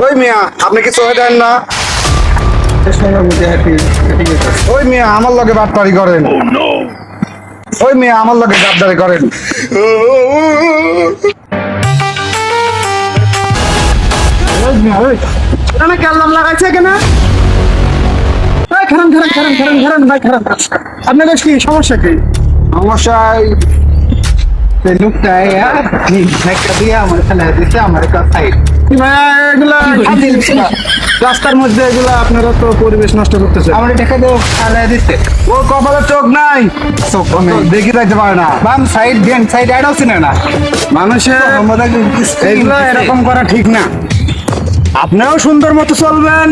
ওই মিয়া আপনি কি চোখে দেন না? ওই মিয়া আমার লগে বাটপারি করেন। ওই মিয়া আমার লগে গাদ্দারি করেন। ওই মিয়া ওই এখানে কাল্লাম লাগাইছে কেন? খারান খারান খারান খারান খারান ভাই খারান। আপনাদের কি সমস্যা কি? সমস্যায় লোকটাই দিয়ে আমার ফেলে দিচ্ছে আমার কথাই। এগুলা রাস্তার মধ্যে এগুলা আপনারা তো পরিবেশ নষ্ট করতেছে। আমার দেখা দেও ফেলে দিচ্ছে। ও কপালে চোখ নাই, চোখ দেখি যাইতে পারে না। বাম সাইড ডেন সাইড অ্যাড হচ্ছে না মানুষের এগুলা এরকম করা ঠিক না। আপনিও সুন্দর মতো চলবেন,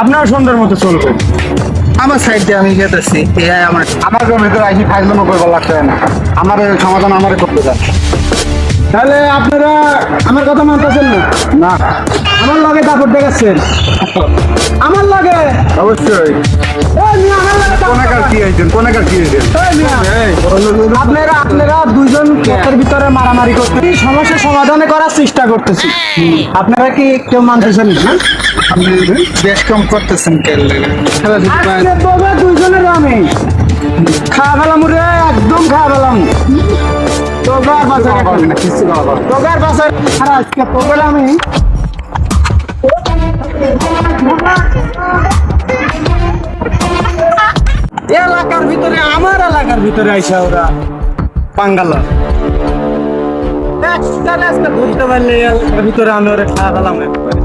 আপনারও সুন্দর মতো চলবেন। আমার সাইড দিয়ে আমি যেতেছি, আমার ভেতরে আইসি ফাইজলামো করবার লাগছে না। আমার সমাধান আমারে করতে দেন। তাহলে আপনারা আমার কথা মানতেছেন না? না, আমার লগে দাপট দেখাচ্ছেন। আমার লগে অবশ্যই আপনারা দুইজন লোকের ভিতরে মারামারি করতে সমস্যা সমাধানে করার চেষ্টা করতেছি। আপনারা কি কেউ মানতেছেন না? আপনি বেশ কম করতেছেন। দুইজনের আমি খাওয়া ফেলাম রে, একদম খাওয়া ফেলাম। তোগার বাসায় আজকে তোগার আমি এলাকার ভিতরে, আমার এলাকার ভিতরে আইসা ওরা পাঙ্গালা আজকে ধরতে পারলে এলাকার ভিতরে আমি ওরা খাওয়া ফেলাম একবারে।